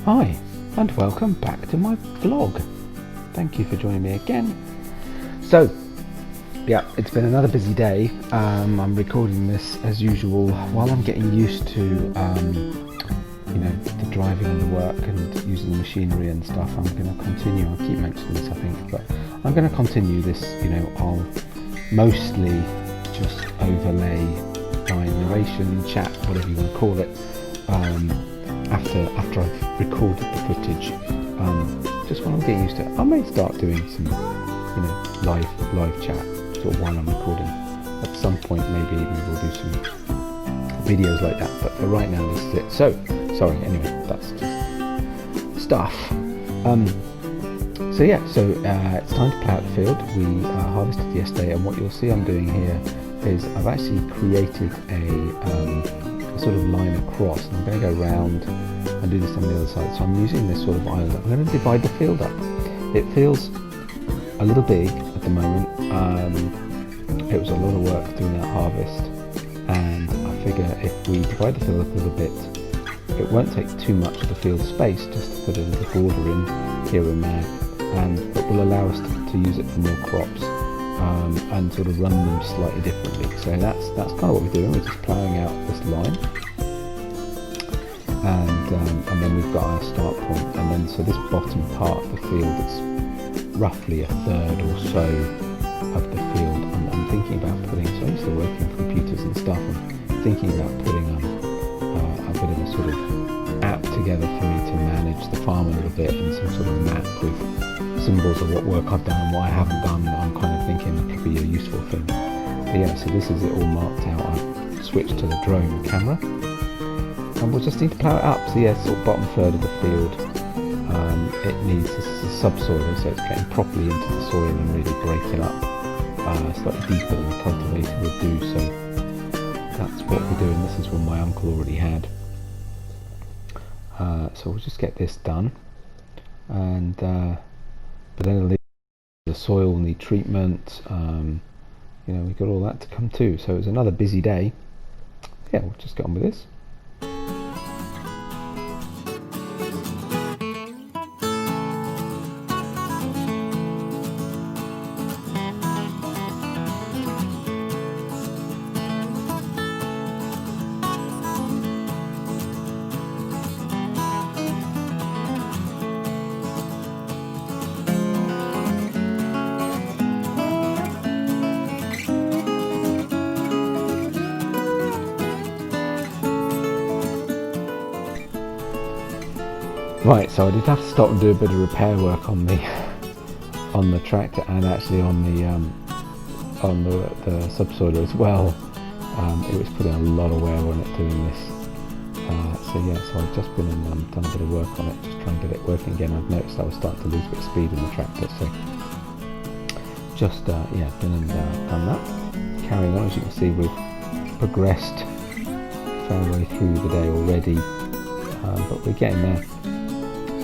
Hi, and welcome back to my vlog. Thank you for joining me again. So, yeah, it's been another busy day. I'm recording this as usual while I'm getting used to, the driving and the work and using the machinery and stuff. I'm going to continue. I'll keep mentioning this, I think, but I'm going to continue this. I'll mostly just overlay my narration, chat, whatever you want to call it. After I've recorded the footage, just while I'm getting used to it, I may start doing some, live chat sort of while I'm recording. At some point, maybe we'll do some videos like that. But for right now, this is it. So, sorry. Anyway, that's just stuff. It's time to plough out the field. We harvested yesterday, and what you'll see I'm doing here is I've actually created a sort of line across, and I'm going to go round and do this on the other side. So I'm using this sort of island. I'm going to divide the field up. It feels a little big at the moment. It was a lot of work doing that harvest, and I figure if we divide the field up a little bit, it won't take too much of the field space just to put a little border in here and there, and it will allow us to use it for more crops. And sort of run them slightly differently. So that's kind of what we're doing. We're just ploughing out this line, and then we've got our start point, and then so this bottom part of the field is roughly a third or so of the field. I'm thinking about putting. So I used to work in computers and stuff, and thinking about putting a bit of a sort of app together for me to manage the farm a little bit, and some sort of map with symbols of what work I've done and what I haven't done. I'm kind of thinking that could be a useful thing. But yeah, so this is it all marked out. I've switched to the drone camera, and we'll just need to plough it up. So yeah, sort of bottom third of the field. It needs, this is a subsoil, so it's getting properly into the soil and really breaking up slightly deeper than the cultivator would do. So that's what we're doing. This is one my uncle already had. So we'll just get this done, and but then the soil will need treatment. We've got all that to come too. So it's another busy day. Yeah, we'll just get on with this. Right, so I did have to stop and do a bit of repair work on the tractor, and actually on the subsoiler as well. It was putting a lot of wear on it doing this. So I've just been and done a bit of work on it, just trying to get it working again. I've noticed I was starting to lose a bit of speed in the tractor, so just been and done that. Carrying on, as you can see, we've progressed far way through the day already, but we're getting there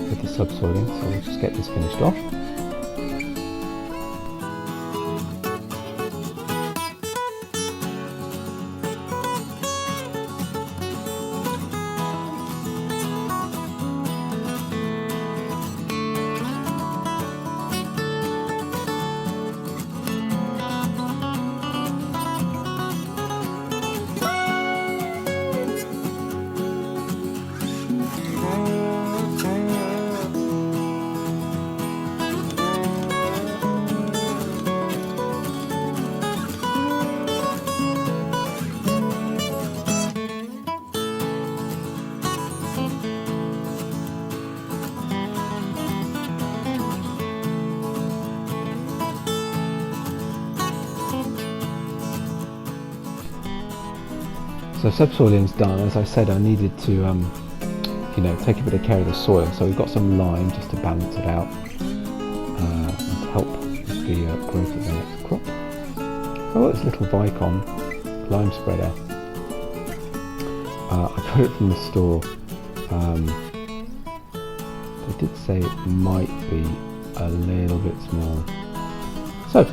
with the subsoiling, so we'll just get this finished off. So subsoiling's done. As I said, I needed to take a bit of care of the soil, so we've got some lime just to balance it out and to help with the growth of the next crop. So I've got this little Vicon lime spreader. I got it from the store. They did say it might be a little bit small, so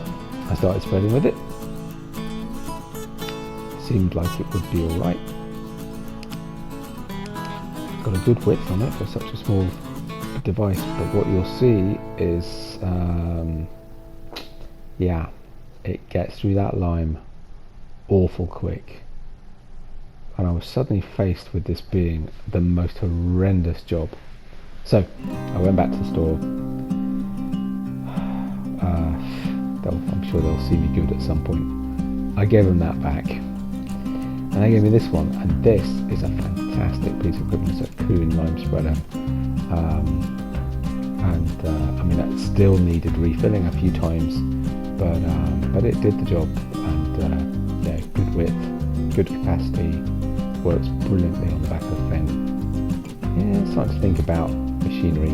I started spreading with it. Seemed like it would be alright. got a good width on it for such a small device, but what you'll see is yeah, it gets through that lime awful quick, and I was suddenly faced with this being the most horrendous job. So I went back to the store. I'm sure they'll see me good at some point. I gave them that back, and they gave me this one, and this is a fantastic piece of equipment. It's a Kuhn lime spreader, I mean, it still needed refilling a few times, but it did the job, and yeah, good width, good capacity, works brilliantly on the back of the fence. Yeah, it's starting to think about machinery,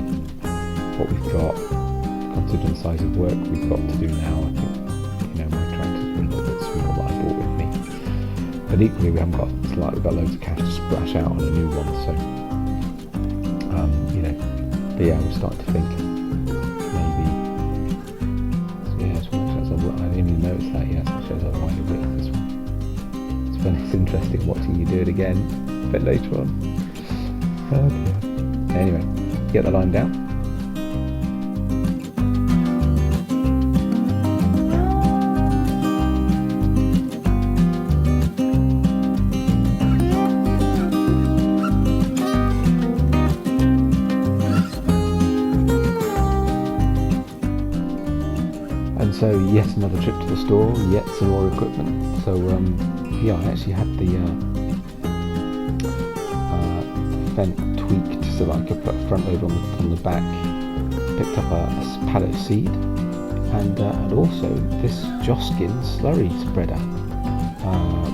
what we've got, considering the size of work we've got to do now. I think, you know, my tractors were a little bit smaller what I bought with me, but equally we've got loads of cash to splash out on a new one, so you know, but yeah, we're starting to think maybe, yeah, I didn't even notice that yet, so it shows how wide the width this one. It's interesting watching you do it again a bit later on. Okay. Anyway, get the line down. And so yet another trip to the store, yet some more equipment. So yeah, I actually had the vent tweaked so that I could put a front load on the back. Picked up a pallet seed, and also this Joskin slurry spreader,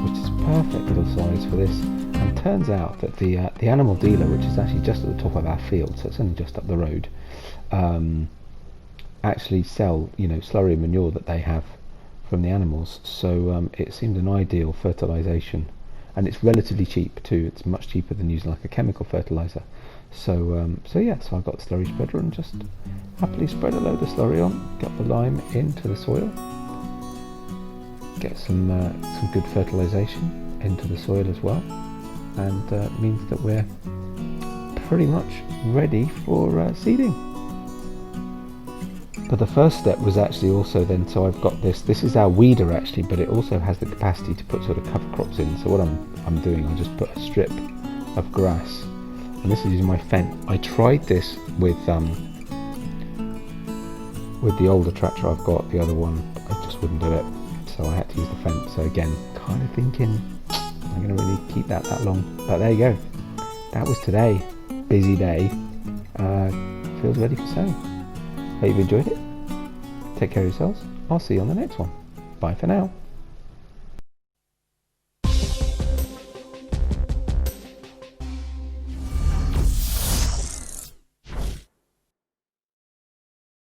which is perfect little size for this. And turns out that the animal dealer, which is actually just at the top of our field, so it's only just up the road, actually sell, you know, slurry manure that they have from the animals, so it seemed an ideal fertilization, and it's relatively cheap too. It's much cheaper than using like a chemical fertilizer. So yeah, so I got the slurry spreader and just happily spread a load of slurry on, got the lime into the soil, get some good fertilization into the soil as well, and means that we're pretty much ready for seeding. But the first step was actually also then, so I've got this is our weeder actually, but it also has the capacity to put sort of cover crops in. So what I'm doing, I just put a strip of grass, and this is using my Fendt. I tried this with the older tractor I've got, the other one, I just wouldn't do it, so I had to use the Fendt. So again, kind of thinking I'm going to really keep that long, but there you go. That was today, busy day, field ready for sowing. Hope you've enjoyed it. Take care of yourselves. I'll see you on the next one. Bye for now.